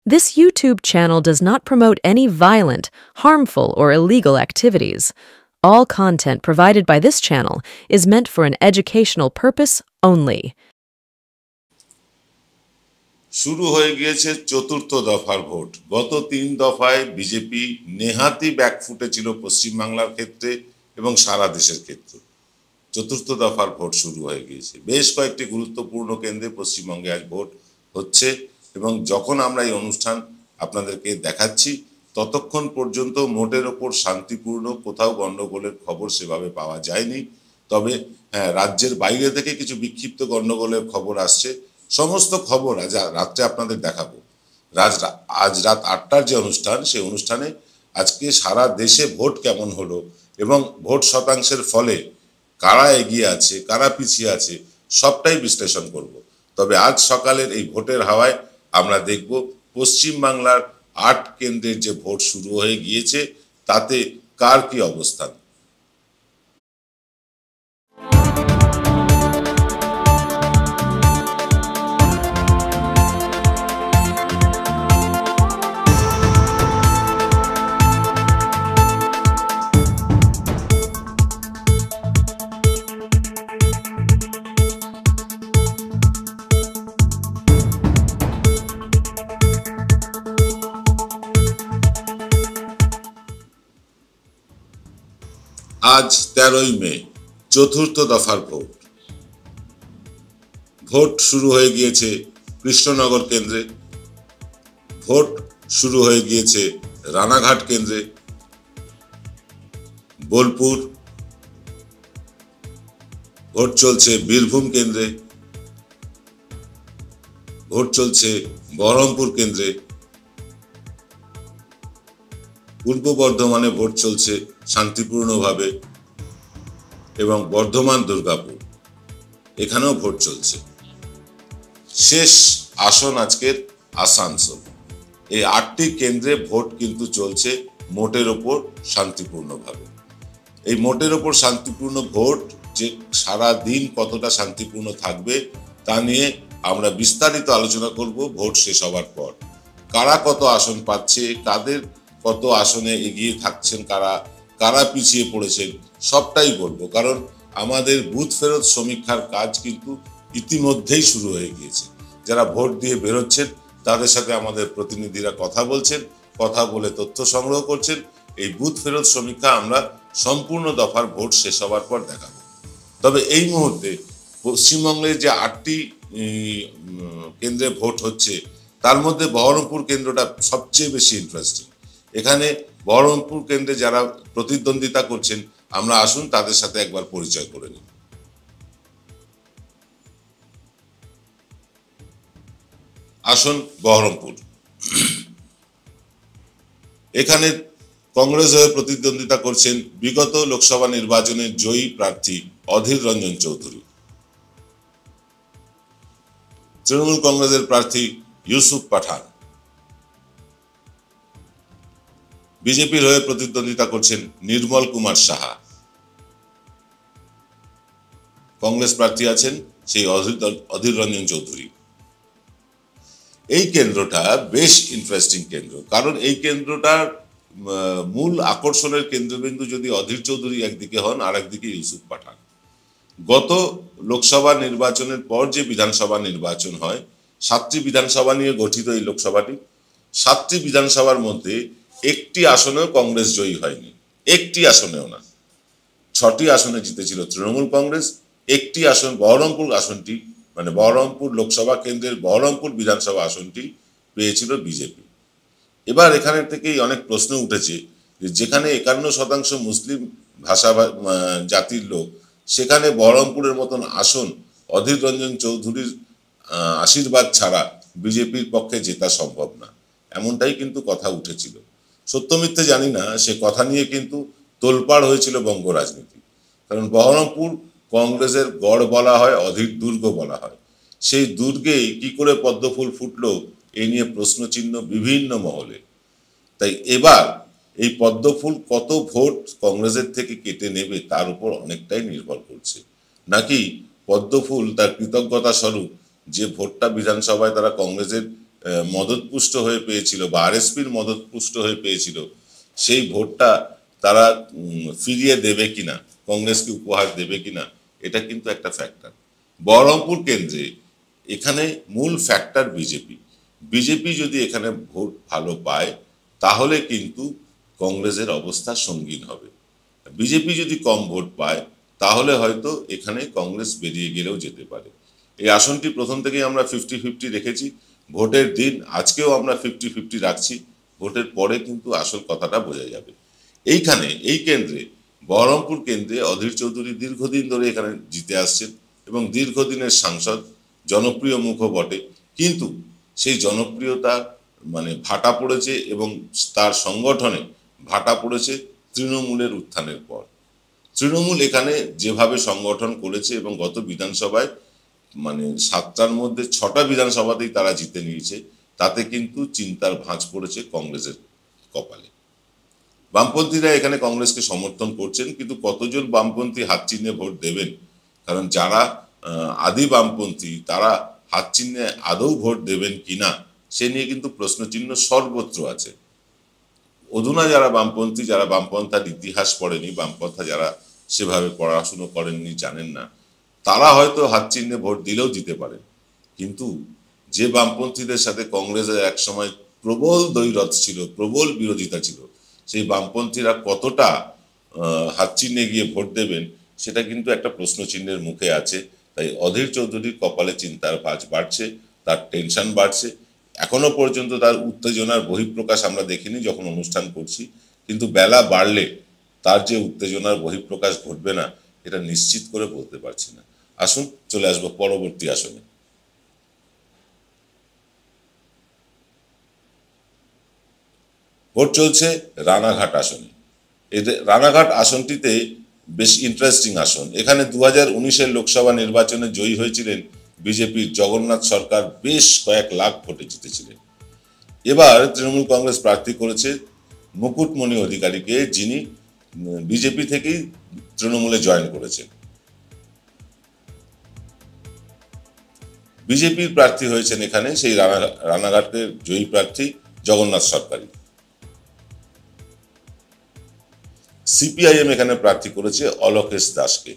This YouTube channel does not promote any violent, harmful, or illegal activities. All content provided by this channel is meant for an educational purpose only. শুরু হয়ে গিয়েছে চতুর্থ দফার vote. গত 3 দফায় BJP নেহাতি ব্যাকফুটে ছিল পশ্চিমবাংলার ক্ষেত্রে এবং সারা দেশের ক্ষেত্রে। চতুর্থ দফার ভোট শুরু হয়ে গিয়েছে। বেশ কয়েকটি গুরুত্বপূর্ণ কেন্দ্রে পশ্চিমবঙ্গে আজ ভোট হচ্ছে এবং যখন আমরা এই অনুষ্ঠান আপনাদেরকে দেখাচ্ছি ততক্ষণ পর্যন্ত মোটের ওপর শান্তিপূর্ণ, কোথাও গণ্ডগোলের খবর সেভাবে পাওয়া যায়নি। তবে হ্যাঁ, রাজ্যের বাইরে থেকে কিছু বিক্ষিপ্ত গণ্ডগোলের খবর আসছে। সমস্ত খবর আজ রাত্রে আপনাদের দেখাবো। আজ রাত 8টার যে অনুষ্ঠান, সেই অনুষ্ঠানে আজকে সারা দেশে ভোট কেমন হলো এবং ভোট শতাংশের ফলে কারা এগিয়ে আছে, কারা পিছিয়ে আছে, সবটাই বিশ্লেষণ করব। তবে আজ সকালের এই ভোটের হাওয়ায় আমরা দেখব পশ্চিমবাংলার 8 কেন্দ্রের যে ভোট শুরু হয়ে গিয়েছে তাতে কার কি অবস্থান। আজ 13ই মে, চতুর্থ দফার ভোট। ভোট শুরু হয়ে গিয়েছে কৃষ্ণনগর কেন্দ্রে, ভোট শুরু হয়ে গিয়েছে রানাঘাট কেন্দ্রে, বোলপুর, ভোট চলছে বীরভূম কেন্দ্রে, ভোট চলছে বহরমপুর কেন্দ্রে, পূর্ব বর্ধমানে ভোট চলছে শান্তিপূর্ণভাবে এবং বর্ধমান, দুর্গাপুর এখানেও ভোট চলছে। শেষ আসন আজকের আসানসোল। এই 8টি কেন্দ্রে ভোট কিন্তু চলছে মোটের ওপর শান্তিপূর্ণভাবে। এই মোটের ওপর শান্তিপূর্ণ ভোট যে সারা দিন কতটা শান্তিপূর্ণ থাকবে তা নিয়ে আমরা বিস্তারিত আলোচনা করব ভোট শেষ হওয়ার পর। কারা কত আসন পাচ্ছে, কাদের কত আসনে এগিয়ে থাকছেন, কারা পিছিয়ে পড়েছেন, সবটাই বলবো। কারণ আমাদের বুথ ফেরত সমীক্ষার কাজ কিন্তু ইতিমধ্যেই শুরু হয়ে গিয়েছে। যারা ভোট দিয়ে বেরোচ্ছেন তাদের সাথে আমাদের প্রতিনিধিরা কথা বলছেন, কথা বলে তথ্য সংগ্রহ করছেন। এই বুথ ফেরত সমীক্ষা আমরা সম্পূর্ণ দফার ভোট শেষ হওয়ার পর দেখাবো। তবে এই মুহূর্তে পশ্চিমবঙ্গের যে 8টি কেন্দ্রে ভোট হচ্ছে তার মধ্যে বহরমপুর কেন্দ্রটা সবচেয়ে বেশি ইন্টারেস্টিং। এখানে বহরমপুর কেন্দ্রে যারা প্রতিদ্বন্দ্বিতা করছেন আমরা আসুন তাদের সাথে একবার পরিচয় করে নিই। আসুন বহরমপুর। এখানে কংগ্রেস হয়ে প্রতিদ্বন্দ্বিতা করছেন বিগত লোকসভা নির্বাচনের জয়ী প্রার্থী অধীর রঞ্জন চৌধুরী। তৃণমূল কংগ্রেসের প্রার্থী ইউসুফ পাঠান। বিজেপির হয়ে প্রতিদ্বন্দ্বিতা করছেন নির্মল কুমার সাহা। কংগ্রেস প্রার্থী আছেন সেই অধীর রঞ্জন চৌধুরী। এই কেন্দ্রটা বেশ ইন্টারেস্টিং কেন্দ্র, কারণ এই কেন্দ্রটার মূল আকর্ষণের কেন্দ্রবিন্দু যদি অধীর চৌধুরী একদিকে হন আর একদিকে ইউসুফ পাঠান। গত লোকসভা নির্বাচনের পর যে বিধানসভা নির্বাচন হয়, 7টি বিধানসভা নিয়ে গঠিত এই লোকসভাটি। 7টি বিধানসভার মধ্যে একটি আসনেও কংগ্রেস জয়ী হয়নি, একটি আসনেও না। 6টি আসনে জিতেছিল তৃণমূল কংগ্রেস, একটি আসন বহরমপুর আসনটি মানে বহরমপুর লোকসভা কেন্দ্রের বহরমপুর বিধানসভা আসনটি পেয়েছিল বিজেপি। এবার এখানে থেকেই অনেক প্রশ্ন উঠেছে যে যেখানে 51% মুসলিম ভাষা জাতির লোক, সেখানে বহরমপুরের মতন আসন অধীর রঞ্জন চৌধুরীর আশীর্বাদ ছাড়া বিজেপির পক্ষে জেতা সম্ভব না, এমনটাই কিন্তু কথা উঠেছিল। সত্য মিথ্যে জানি না, সে কথা নিয়ে কিন্তু তোলপাড় হয়েছিল বঙ্গ রাজনীতি। কারণ বহরমপুর কংগ্রেসের গড় বলা হয়, অধীর দুর্গ বলা হয়। সেই দুর্গেই কি করে পদ্মফুল ফুটলো এ নিয়ে প্রশ্নচিহ্ন বিভিন্ন মহলে। তাই এবার এই পদ্মফুল কত ভোট কংগ্রেসের থেকে কেটে নেবে তার উপর অনেকটাই নির্ভর করছে। নাকি পদ্মফুল তার কৃতজ্ঞতা স্বরূপ যে ভোটটা বিধানসভায় তারা কংগ্রেসের মদতপুষ্ট হয়ে পেয়েছিল বা আরএসপির মদতপুষ্ট হয়ে পেয়েছিল, সেই ভোটটা তারা ফিরিয়ে দেবে কিনা, কংগ্রেসকে উপহার দেবে কিনা, এটা কিন্তু একটা ফ্যাক্টর। বহরমপুর কেন্দ্রে এখানে মূল ফ্যাক্টর বিজেপি। বিজেপি যদি এখানে ভোট ভালো পায় তাহলে কিন্তু কংগ্রেসের অবস্থা সঙ্গীন হবে। বিজেপি যদি কম ভোট পায় তাহলে হয়তো এখানে কংগ্রেস বেরিয়ে গেলেও যেতে পারে। এই আসনটি প্রথম থেকেই আমরা 50-50 রেখেছি। ভোটের দিন আজকেও আমরা 50-50 রাখছি। ভোটের পরে কিন্তু আসল কথাটা বোঝা যাবে। এইখানে এই কেন্দ্রে, বহরমপুর কেন্দ্রে অধীর চৌধুরী দীর্ঘদিন ধরে এখানে জিতে আসছেন এবং দীর্ঘদিনের সাংসদ, জনপ্রিয় মুখও বটে, কিন্তু সেই জনপ্রিয়তা মানে ভাটা পড়েছে এবং তার সংগঠনে ভাটা পড়েছে তৃণমূলের উত্থানের পর। তৃণমূল এখানে যেভাবে সংগঠন করেছে এবং গত বিধানসভায় মানে 7টার মধ্যে 6টা বিধানসভাতেই তারা জিতে নিয়েছে, তাতে কিন্তু চিন্তার ভাঁজ পড়েছে কংগ্রেসের কপালে। বামপন্থীরা এখানে কংগ্রেসকে সমর্থন করছেন, কিন্তু কতজন বামপন্থী হাত চিহ্নে ভোট দেবেন, কারণ যারা আদি বামপন্থী তারা হাত চিহ্নে আদৌ ভোট দেবেন কিনা সে নিয়ে কিন্তু প্রশ্নচিহ্ন সর্বত্র আছে। অধুনা যারা বামপন্থী, যারা বামপন্থার ইতিহাস পড়েনি, বামপন্থা যারা সেভাবে পড়াশুনো করেননি, জানেন না, তারা হয়তো হাত চিহ্নে ভোট দিলেও দিতে পারেন। কিন্তু যে বামপন্থীদের সাথে কংগ্রেসের একসময় প্রবল দ্বৈরথ ছিল, প্রবল বিরোধিতা ছিল, সেই বামপন্থীরা কতটা হাত চিহ্নে গিয়ে ভোট দেবেন সেটা কিন্তু একটা প্রশ্নচিহ্নের মুখে আছে। তাই অধীর চৌধুরীর কপালে চিন্তার ভাঁজ বাড়ছে, তার টেনশন বাড়ছে। এখনো পর্যন্ত তার উত্তেজনার বহিঃপ্রকাশ আমরা দেখিনি যখন অনুষ্ঠান করছি, কিন্তু বেলা বাড়লে তার যে উত্তেজনার বহিঃপ্রকাশ ঘটবে না এটা নিশ্চিত করে বলতে পারছি না। আসুন চলে আসবো পরবর্তী আসনে। ভোট চলছে রানাঘাট আসনে। এদের রানাঘাট আসনটিতে বেশ ইন্টারেস্টিং আসন। এখানে 2019-এর লোকসভা নির্বাচনে জয়ী হয়েছিলেন বিজেপির জগন্নাথ সরকার, বেশ কয়েক লাখ ভোটে জিতেছিলেন। এবার তৃণমূল কংগ্রেস প্রার্থী করেছে মুকুটমণি অধিকারীকে, যিনি বিজেপি থেকেই তৃণমূলে জয়েন করেছেন। বিজেপির প্রার্থী হয়েছেন এখানে সেই রানাঘাটের জয়ী প্রার্থী জগন্নাথ সরকারী। সিপিআইএম এখানে প্রার্থী করেছে অলোকেশ দাসকে।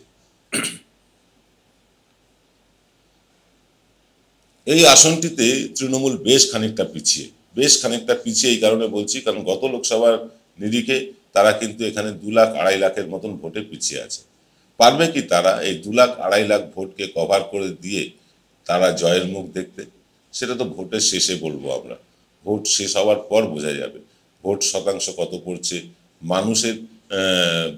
এই আসনটিতে তৃণমূল বেশ খানিকটা পিছিয়ে। এই কারণে বলছি, কারণ গত লোকসভার নিরিখে তারা কিন্তু এখানে 2 লাখ 2.5 লাখের মতন ভোটে পিছিয়ে আছে। পারবে কি তারা এই 2 লাখ 2.5 লাখ ভোটকে কভার করে দিয়ে তারা জয়ের মুখ দেখতে? সেটা তো ভোটের শেষে বলবো আমরা। ভোট শেষ হওয়ার পর বোঝা যাবে ভোট শতাংশ কত পড়ছে, মানুষের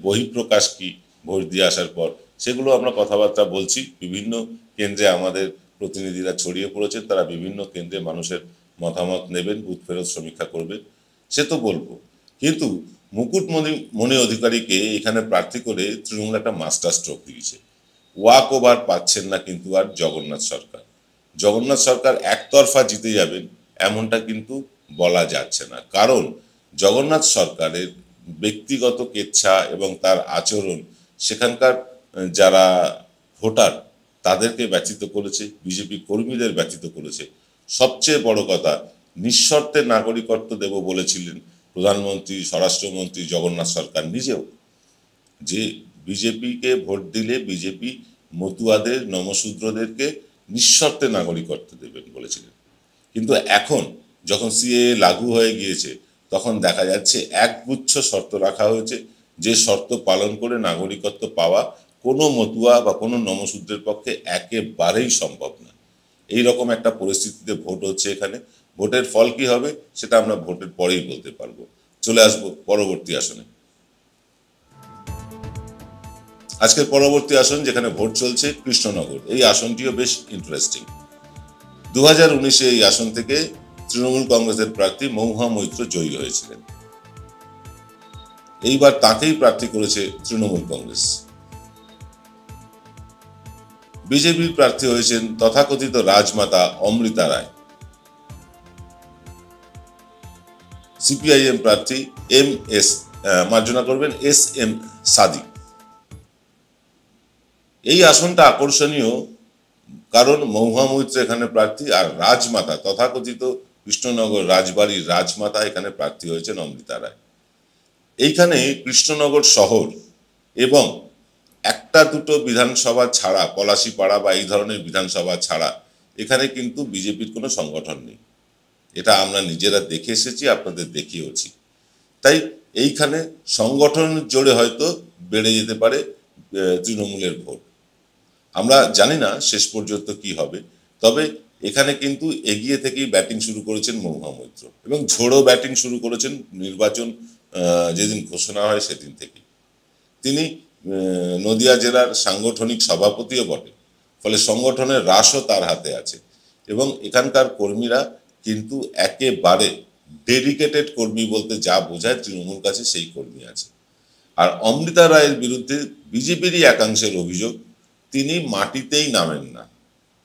বহিঃপ্রকাশ কি ভোট দিয়ে আসার পর, সেগুলো আমরা কথাবার্তা বলছি। বিভিন্ন কেন্দ্রে আমাদের প্রতিনিধিরা ছড়িয়ে পড়েছেন, তারা বিভিন্ন কেন্দ্রে মানুষের মতামত নেবেন, বুথ ফেরত সমীক্ষা করবেন, সে তো বলবো। কিন্তু মুকুটমণি অধিকারীকে এখানে প্রার্থী করে তৃণমূল একটা মাস্টার স্ট্রোক দিয়েছে। ওয়াক ওভার পাচ্ছেন না কিন্তু আর জগন্নাথ সরকার একতরফা জিতে যাবেন এমনটা কিন্তু বলা যাচ্ছে না, কারণ জগন্নাথ সরকারের ব্যক্তিগত কেচ্ছা এবং তার আচরণ সেখানকার যারা ভোটার তাদেরকে ব্যথিত করেছে, বিজেপি কর্মীদের ব্যথিত করেছে। সবচেয়ে বড় কথা, নিঃশর্তে নাগরিকত্ব দেব বলেছিলেন প্রধানমন্ত্রী, স্বরাষ্ট্রমন্ত্রী জগন্নাথ সরকার নিজেও, যে বিজেপিকে ভোট দিলে বিজেপি মতুয়াদের, নমশূদ্রদেরকে নিঃশর্তে নাগরিকত্ব দেবেন বলেছিলেন। কিন্তু এখন যখন সিএএ লাগু হয়ে গিয়েছে তখন দেখা যাচ্ছে একগুচ্ছ শর্ত রাখা হয়েছে, যে শর্ত পালন করে নাগরিকত্ব পাওয়া কোনো মতুয়া বা কোনো নমশূদ্রের পক্ষে একেবারেই সম্ভব না। এই রকম একটা পরিস্থিতিতে ভোট হচ্ছে এখানে। ভোটের ফল কি হবে সেটা আমরা ভোটের পরেই বলতে পারবো। চলে আসবো পরবর্তী আসনে। আজকের পরবর্তী আসন যেখানে ভোট চলছে কৃষ্ণনগর। এই আসনটিও বেশ ইন্টারেস্টিং। 2019-এ এই আসন থেকে তৃণমূল কংগ্রেসের প্রার্থী মহুয়া মৈত্র জয়ী হয়েছিলেন। এইবার তাকেই প্রার্থী করেছে তৃণমূল কংগ্রেস। বিজেপির প্রার্থী হয়েছেন তথাকথিত রাজমাতা অমৃতা রায়। সিপিআইএম প্রার্থী SM সাদিক। এই আসনটা আকর্ষণীয় কারণ মহুয়া মৈত্র এখানে প্রার্থী, আর রাজমাতা তথাকথিত কৃষ্ণনগর রাজবাড়ির রাজমাতা এখানে প্রার্থী হয়েছেন অমৃতা রায়। এইখানে কৃষ্ণনগর শহর এবং একটা দুটো বিধানসভা ছাড়া, পলাশীপাড়া বা এই ধরনের বিধানসভা ছাড়া এখানে কিন্তু বিজেপির কোনো সংগঠন নেই। এটা আমরা নিজেরা দেখে এসেছি, আপনাদের দেখিয়েওছি। তাই এইখানে সংগঠনের জোরে হয়তো বেড়ে যেতে পারে তৃণমূলের ভোট। আমরা জানি না শেষ পর্যন্ত কি হবে, তবে এখানে কিন্তু এগিয়ে থেকেই ব্যাটিং শুরু করেছেন মহুয়া মৈত্র এবং ঝোড়ো ব্যাটিং শুরু করেছেন নির্বাচন যেদিন ঘোষণা হয় সেদিন থেকে। তিনি নদিয়া জেলার সাংগঠনিক সভাপতিও বটে, ফলে সংগঠনের রাশও তার হাতে আছে এবং এখানকার কর্মীরা কিন্তু একেবারে ডেডিকেটেড কর্মী বলতে যা বোঝায় তৃণমূল কাছে সেই কর্মী আছে। আর অমৃতা রায়ের বিরুদ্ধে বিজেপিরই একাংশের অভিযোগ তিনি মাটিতেই নামেন না।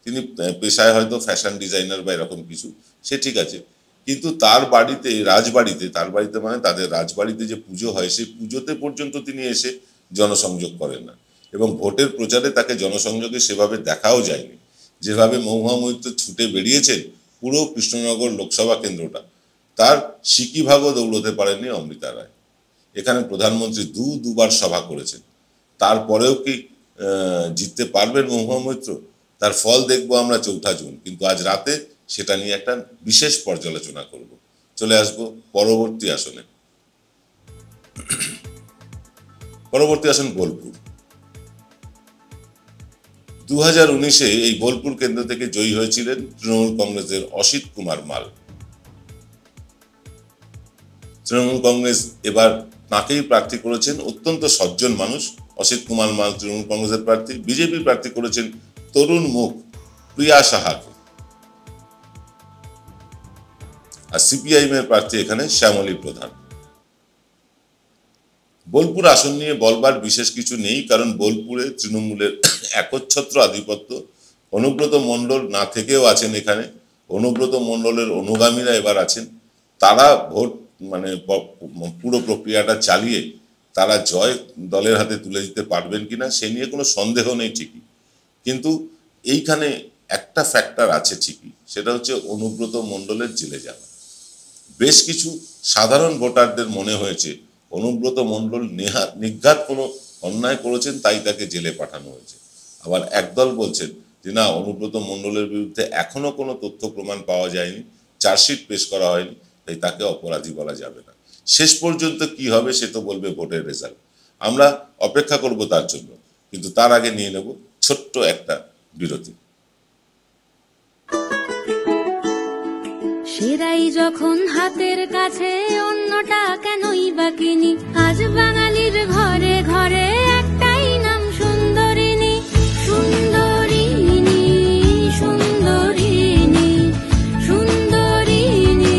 তিনি পেশায় হয়তো ফ্যাশন ডিজাইনার বা এরকম কিছু, সে ঠিক আছে, কিন্তু তার বাড়িতে, রাজবাড়িতে, তার বাড়িতে মানে তাদের রাজবাড়িতে যে পুজো হয় সেই পুজোতে পর্যন্ত তিনি এসে জনসংযোগ করেন না এবং ভোটের প্রচারে তাকে জনসংযোগে সেভাবে দেখাও যায়নি। যেভাবে মহুয়া মৈত্র ছুটে বেরিয়েছেন পুরো কৃষ্ণনগর লোকসভা কেন্দ্রটা, তার সিকিভাগও দৌড়তে পারেননি অমৃতা রায়। এখানে প্রধানমন্ত্রী দুবার সভা করেছেন, তারপরেও কি জিততে পারবেন মহুয়া মৈত্র? তার ফল দেখবো আমরা 4 জুন, কিন্তু আজ রাতে সেটা নিয়ে একটা বিশেষ পর্যালোচনা করব। চলে আসব পরবর্তী আসনে। পরবর্তী আসন বোলপুর। 2019-এ এই বোলপুর কেন্দ্র থেকে জয়ী হয়েছিলেন তৃণমূল কংগ্রেসের অসিত কুমার মাল। তৃণমূল কংগ্রেস এবার তাঁকেই প্রার্থী করেছেন, অত্যন্ত সজ্জন মানুষ অসিত কুমার মাল তৃণমূল কংগ্রেসের প্রার্থী। বিজেপি প্রার্থী করেছেন তরুণ মুখ প্রিয়া সাহাকে, আর সিপিআইএম এর প্রার্থী এখানে শ্যামলী প্রধান। বোলপুর আসন নিয়ে বলবার বিশেষ কিছু নেই, কারণ বোলপুরে তৃণমূলের একচ্ছত্র আধিপত্য। অনুব্রত মণ্ডল না থেকেও আছেন এখানে, অনুব্রত মণ্ডলের অনুগামীরা এবার আছেন। তারা ভোট মানে পুরো প্রক্রিয়াটা চালিয়ে তারা জয় দলের হাতে তুলে দিতে পারবেন কিনা সে নিয়ে কোনো সন্দেহ নেই ঠিকই, কিন্তু এইখানে একটা ফ্যাক্টর আছে ঠিকই, সেটা হচ্ছে অনুব্রত মণ্ডলের জেলে যাওয়া। বেশ কিছু সাধারণ ভোটারদের মনে হয়েছে অনুব্রত মণ্ডল নিঘাত কোনো অন্যায় করেছেন, তাই তাকে জেলে পাঠানো হয়েছে। আবার একদল বলছেন যে না, অনুব্রত মণ্ডলের বিরুদ্ধে এখনো কোনো তথ্য প্রমাণ পাওয়া যায়নি, চার্জশিট পেশ করা হয়নি, তাই তাকে অপরাধী বলা যাবে না। শেষ পর্যন্ত কি হবে সে তো বলবে ভোটের রেজাল্ট, আমরা অপেক্ষা করব তার জন্য। কিন্তু তার আগে নিয়ে নেব ছোট্ট একটা বিরতি। সেরাই যখন হাতের কাছে অন্যটা কেনই বা কিনি, আজ বাঙালির ঘরে ঘরে একটাই নাম সুন্দরিনী। সুন্দরিনী সুন্দরিনী সুন্দরিনী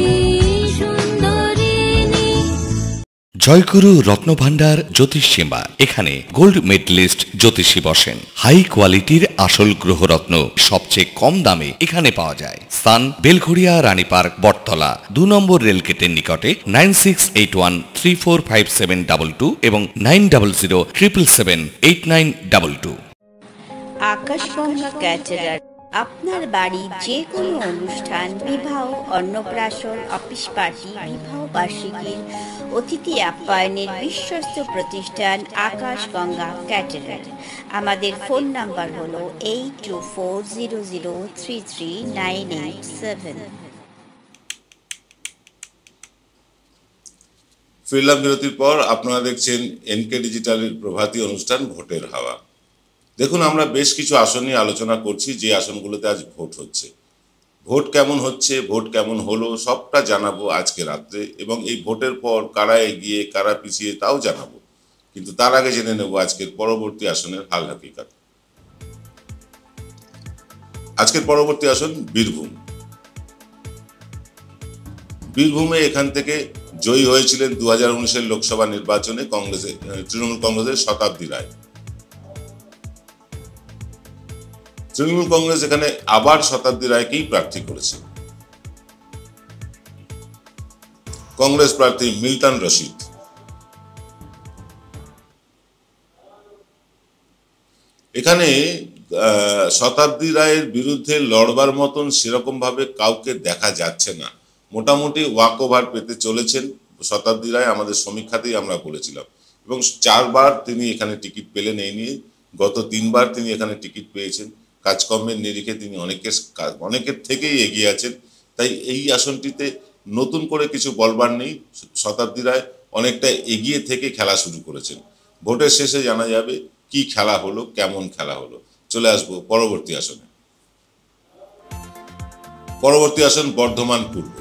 সুন্দরিনী। জয়গুরু রত্নভান্ডার জ্যোতিষীমা, এখানে গোল্ড মেডেলিস্ট জ্যোতিষী বসেন। হাই কোয়ালিটির আসল গ্রহরত্ন সবচেয়ে কম দামে এখানে পাওয়া যায়। স্থান বেলঘড়িয়া রানীপার্ক বটতলা 2 নম্বর রেলগেটের নিকটে। 9681345722 এবং 9007778922। আকাশগঙ্গা ক্যাটারার আপনার বাড়ির যে কোনো অনুষ্ঠান, বিবাহ, অন্নপ্রাশন, অফিস পার্টি, বিবাহ বার্ষিকীর অতিথি আপ্যায়নের বিশ্বস্ত প্রতিষ্ঠান আকাশগঙ্গা ক্যাটারার। আমাদের ফোন নাম্বার হলো 8240033987। ফিরলাম বিরতির পর। আপনারা দেখছেন এনকে ডিজিটালের প্রভাতী অনুষ্ঠান ভোটের হাওয়া। দেখুন, আমরা বেশ কিছু আসন নিয়ে আলোচনা করছি, যে আসনগুলোতে আজ ভোট হচ্ছে। ভোট কেমন হচ্ছে, ভোট কেমন হলো, সবটা জানাবো আজকে রাত্রে, এবং এই ভোটের পর কারা এগিয়ে কারা পিছিয়ে তাও জানাবো। কিন্তু তার আগে জেনে নেব আজকের পরবর্তী আসনের হাল হাকিকত। আজকের পরবর্তী আসন বীরভূম। বীরভূমে এখান থেকে জয়ী হয়েছিলেন 2019-এর লোকসভা নির্বাচনে তৃণমূল কংগ্রেসের শতাব্দী রায়। তৃণমূল কংগ্রেস এখানে আবার শতাব্দী রায়কেই প্রার্থী করেছে। কংগ্রেস প্রার্থী মিল্টন রশিদ। এখানে শতাব্দী রায়ের বিরুদ্ধে লড়বার মতন সেরকম ভাবে কাউকে দেখা যাচ্ছে না। মোটামুটি ওয়াক ওভার পেতে চলেছেন। শতাব্দী রায় আমাদের সমীক্ষাতেই আমরা বলেছিলাম, এবং 4 বার তিনি এখানে টিকিট পেলেন। এই নিয়ে গত 3 বার তিনি এখানে টিকিট পেয়েছেন। কাজকর্মের নিরিখে তিনি অনেকের থেকেই এগিয়ে আছেন। তাই এই আসনটিতে নতুন করে কিছু বলবার নেই। শতাব্দী রায় অনেকটা এগিয়ে থেকে খেলা শুরু করেছেন। ভোটের শেষে জানা যাবে কি খেলা হলো, কেমন খেলা হলো। চলে আসবো পরবর্তী আসনে। পরবর্তী আসন বর্ধমান পূর্ব।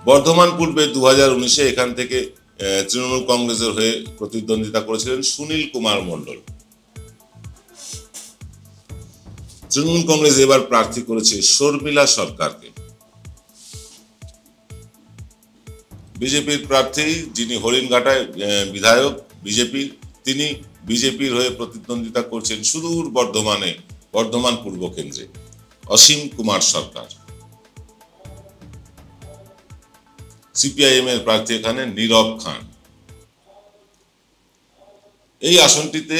বর্ধমান পূর্বে 2019-এ এখান থেকে তৃণমূল কংগ্রেসের হয়ে প্রতিদ্বন্দ্বিতা করেছিলেন সুনীল কুমার মণ্ডল। তৃণমূল কংগ্রেস এবার প্রার্থী করেছে শর্মিলা সরকারকে। বিজেপির প্রার্থী, যিনি হরিণঘাটায় বিধায়ক বিজেপির, তিনি বিজেপির হয়ে প্রতিদ্বন্দ্বিতা করছেন সুদূর বর্ধমান পূর্ব কেন্দ্রে অসীম কুমার সরকার। সিপিআইএম এর প্রার্থী এখানে নীরব খান। এই আসনটিতে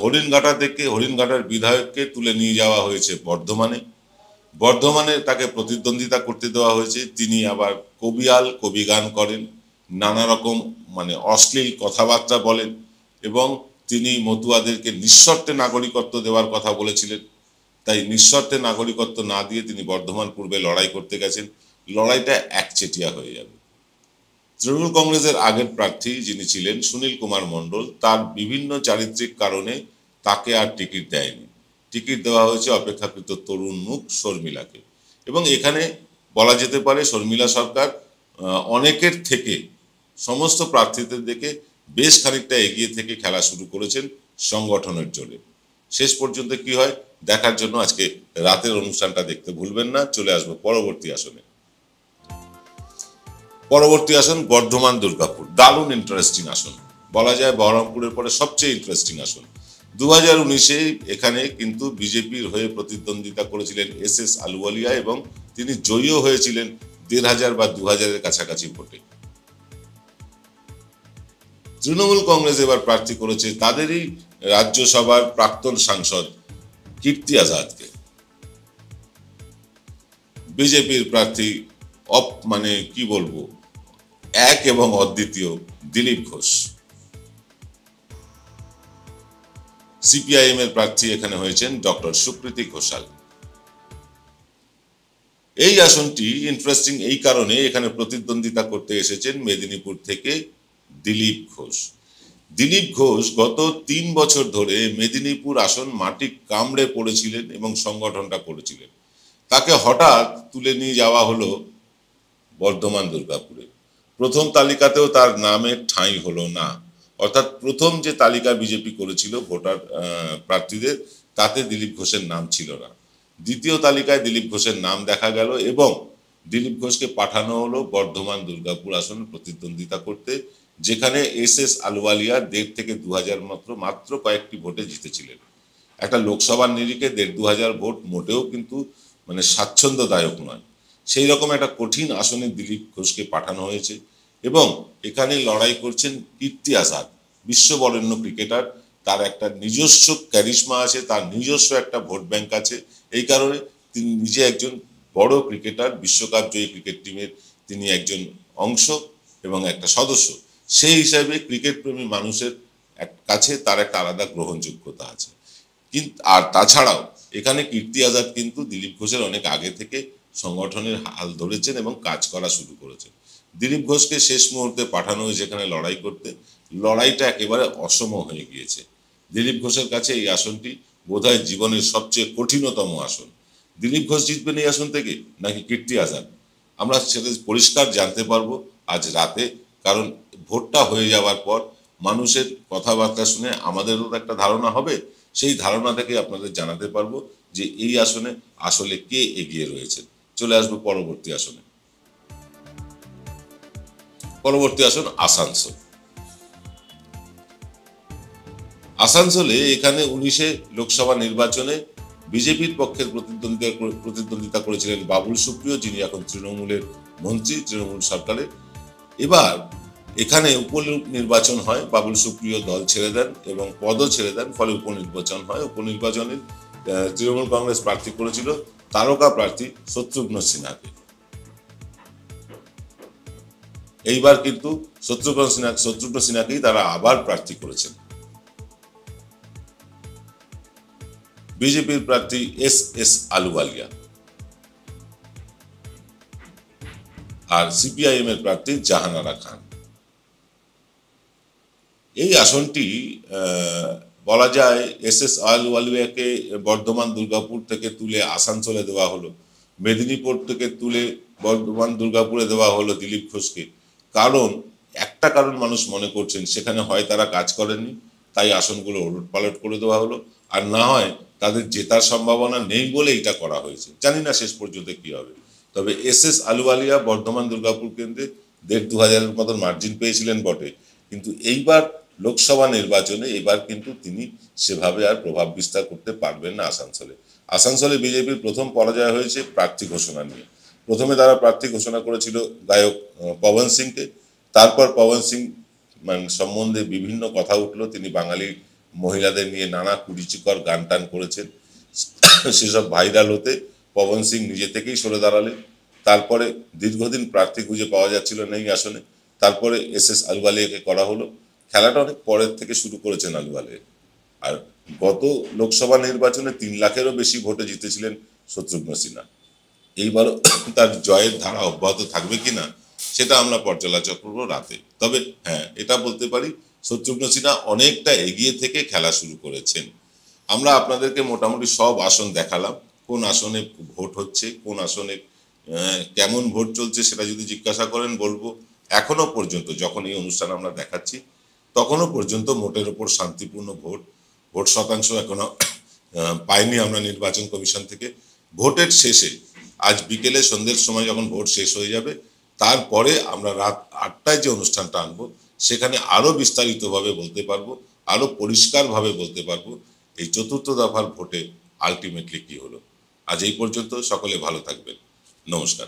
হরিণঘাটা থেকে হরিণঘাটার বিধায়ককে তুলে নিয়ে যাওয়া হয়েছে বর্ধমানে তাকে প্রতিদ্বন্দ্বিতা করতে দেওয়া হয়েছে। তিনি আবার কবি গান করেন, নানা রকম অশ্লীল কথাবার্তা বলেন, এবং তিনি মতুয়াদেরকে নিঃশর্তে নাগরিকত্ব দেওয়ার কথা বলেছিলেন। তাই নিঃশর্তে নাগরিকত্ব না দিয়ে তিনি বর্ধমান পূর্বে লড়াই করতে গেছেন। লড়াইটা একচেটিয়া হয়ে যাবে। তৃণমূল কংগ্রেসের আগের প্রার্থী যিনি ছিলেন সুনীল কুমার মণ্ডল, তার বিভিন্ন চারিত্রিক কারণে তাকে আর টিকিট দেয়নি। টিকিট দেওয়া হয়েছে অপেক্ষাকৃত তরুণ মুখ শর্মিলাকে। এবং এখানে বলা যেতে পারে শর্মিলা সরকার অনেকের থেকে, সমস্ত প্রার্থীদের দেখে বেশ খানিকটা এগিয়ে থেকে খেলা শুরু করেছেন সংগঠনের জোরে। শেষ পর্যন্ত কি হয় দেখার জন্য আজকে রাতের অনুষ্ঠানটা দেখতে ভুলবেন না। চলে আসবো পরবর্তী আসনে। পরবর্তী আসন বর্ধমান দুর্গাপুর। দারুণ ইন্টারেস্টিং আসন, বলা যায় বহরমপুরের পরে সবচেয়ে ইন্টারেস্টিং আসন। 2019-এ এখানে কিন্তু বিজেপির হয়ে প্রতিদ্বন্দ্বিতা করেছিলেন SS আলুওয়ালিয়া, এবং তিনি জয়ীও হয়েছিলেন 1500 বা 2000-এর কাছাকাছি ভোটে। তৃণমূল কংগ্রেস এবার প্রার্থী করেছে তাদেরই রাজ্যসভার প্রাক্তন সাংসদ কীর্তি আজাদকে। বিজেপির প্রার্থী কি বলবো, এক এবং অদ্বিতীয় দিলীপ ঘোষ। সিপিআইএম এর প্রার্থী এখানে হয়েছেন ডক্টর সুকৃতি ঘোষাল। এই আসনটি ইন্টারেস্টিং এই কারণে, এখানে প্রতিদ্বন্দ্বিতা করতে এসেছেন মেদিনীপুর থেকে দিলীপ ঘোষ। দিলীপ ঘোষ গত 3 বছর ধরে মেদিনীপুর আসন মাটি কামড়ে পড়েছিলেন এবং সংগঠনটা করেছিলেন। তাকে হঠাৎ তুলে নিয়ে যাওয়া হলো বর্ধমান দুর্গাপুরে। প্রথম তালিকাতেও তার নামে ঠাঁই হলো না, অর্থাৎ প্রথম যে তালিকা বিজেপি করেছিল ভোটার প্রার্থীদের, তাতে দিলীপ ঘোষের নাম ছিল না। দ্বিতীয় তালিকায় দিলীপ ঘোষের নাম দেখা গেল, এবং দিলীপ ঘোষকে পাঠানো হলো বর্ধমান দুর্গাপুর আসনে প্রতিদ্বন্দ্বিতা করতে, যেখানে SS আলুওয়ালিয়া 1.5 থেকে 2000 মাত্র কয়েকটি ভোটে জিতেছিলেন। একটা লোকসভার নিরিখে 1,500-2,000 ভোট মোটেও কিন্তু স্বাচ্ছন্দ্যদায়ক নয়। সেই রকম একটা কঠিন আসনে দিলীপ ঘোষকে পাঠানো হয়েছে, এবং এখানে লড়াই করছেন কীর্তি আজাদ, বিশ্ববরেণ্য ক্রিকেটার। তার একটা নিজস্ব ক্যারিশমা আছে, তার নিজস্ব একটা ভোট ব্যাংক আছে। এই কারণে তিনি নিজে একজন বড় ক্রিকেটার, বিশ্বকাপ জয়ী ক্রিকেট টিমের তিনি একজন অংশ এবং একটা সদস্য। সেই হিসাবে ক্রিকেট প্রেমী মানুষের কাছে তার একটা আলাদা গ্রহণযোগ্যতা আছে। কিন্তু আর তাছাড়াও এখানে কীর্তি আজাদ কিন্তু দিলীপ ঘোষের অনেক আগে থেকে সংগঠনের হাল ধরেছেন এবং কাজ করা শুরু করেছেন। দিলীপ ঘোষকে শেষ মুহূর্তে পাঠানো হয়েছে এখানে লড়াই করতে। লড়াইটা একেবারে অসম হয়ে গিয়েছে। দিলীপ ঘোষের কাছে এই আসনটি বোধহয় জীবনের সবচেয়ে কঠিনতম আসন। দিলীপ ঘোষ জিতবেন এই আসন থেকে নাকি কীর্তি আজাদ, আমরা সেটা পরিষ্কার জানতে পারবো আজ রাতে, কারণ ভোটটা হয়ে যাওয়ার পর মানুষের কথাবার্তা শুনে আমাদেরও একটা ধারণা হবে। সেই ধারণা থেকে আপনাদের জানাতে পারবো যে এই আসনে আসলে কে এগিয়ে রয়েছে। চলে আসবো পরবর্তী আসনে। পরবর্তী আসন আসানসোল। আসানসোলে এখানে 19-এ লোকসভা নির্বাচনে বিজেপির পক্ষে প্রতিদ্বন্দ্বিতা করেছিলেন বাবুল সুপ্রিয়, যিনি এখন তৃণমূলের মন্ত্রী, তৃণমূল সরকারের। এবার এখানে উপনির্বাচন হয়, বাবুল সুপ্রিয় দল ছেড়ে দেন এবং পদও ছেড়ে দেন, ফলে উপনির্বাচন হয়। উপনির্বাচনে তৃণমূল কংগ্রেস প্রার্থী করেছিল তারকা প্রার্থী শত্রুঘ্ন সিনহাকে। এইবার কিন্তু শত্রুঘ্ন সিনহাকেই তারা আবার প্রার্থী করেছেন। বিজেপির প্রার্থী এস আলুওয়ালিয়া আর সিপিআইএম এর প্রার্থী জাহানারা খান। এই আসনটি বলা যায় এস আলুওয়ালিয়াকে বর্ধমান দুর্গাপুর থেকে তুলে আসানসোলে দেওয়া হলো, মেদিনীপুর থেকে তুলে বর্ধমান দুর্গাপুরে দেওয়া হলো দিলীপ ঘোষকে। কারণ একটা কারণ মানুষ মনে করছেন, সেখানে হয় তারা কাজ করেননি তাই আসনগুলো ওলটপালট করে দেওয়া হলো, আর না হয় তাদের জেতার সম্ভাবনা নেই বলে এটা করা হয়েছে। জানি না শেষ পর্যন্ত কি হবে। তবে এস আলুওয়ালিয়া বর্ধমান দুর্গাপুর কেন্দ্রে 1,500-2,000-এর মতন মার্জিন পেয়েছিলেন বটে, কিন্তু এইবার লোকসভা নির্বাচনে এবার কিন্তু তিনি সেভাবে আর প্রভাব বিস্তার করতে পারবেন না। আসানসোলে বিজেপির প্রথম পরাজয় হয়েছে প্রার্থী ঘোষণা নিয়ে। প্রথমে তারা প্রার্থী ঘোষণা করেছিল গায়ক পবন সিংকে। তারপর পবন সিং সম্বন্ধে বিভিন্ন কথা উঠলো, তিনি বাঙালি মহিলাদের নিয়ে নানা কুরুচিকর গান টান করেছেন। সেসব ভাইরাল হতে পবন সিং নিজে থেকেই সরে দাঁড়ালেন। তারপরে দীর্ঘদিন প্রার্থী খুঁজে পাওয়া যাচ্ছিল না এই আসনে, তারপরে এস আলুওয়ালিয়াকে করা হলো। খেলাটা অনেক পরের থেকে শুরু করেছেন আলুওয়ালিয়া। আর গত লোকসভা নির্বাচনে 3 লাখেরও বেশি ভোটে জিতেছিলেন শত্রুঘ্ন সিনহা। এইবারও তার জয়ের ধারা অব্যাহত থাকবে কিনা সেটা আমরা পর্যালোচনা করবো রাতে। তবে হ্যাঁ, এটা বলতে পারি শত্রুঘ্ন সিনহা অনেকটা এগিয়ে থেকে খেলা শুরু করেছেন। আমরা আপনাদেরকে মোটামুটি সব আসন দেখালাম, কোন আসনে ভোট হচ্ছে, কোন আসনে কেমন ভোট চলছে সেটা যদি জিজ্ঞাসা করেন বলবো এখনো পর্যন্ত যখন এই অনুষ্ঠান আমরা দেখাচ্ছি তখনও পর্যন্ত মোটের ওপর শান্তিপূর্ণ ভোট শতাংশ এখনো পাইনি আমরা নির্বাচন কমিশন থেকে। ভোটের শেষে আজ বিকেলে সন্ধ্যের সময় যখন ভোট শেষ হয়ে যাবে তারপরে আমরা রাত 8টায় যে অনুষ্ঠানটা আনবো সেখানে আরো বিস্তারিতভাবে বলতে পারবো, আরো পরিষ্কারভাবে বলতে পারবো এই চতুর্থ দফার ভোটে আলটিমেটলি কি হলো। আজ এই পর্যন্ত, সকলে ভালো থাকবেন, নমস্কার।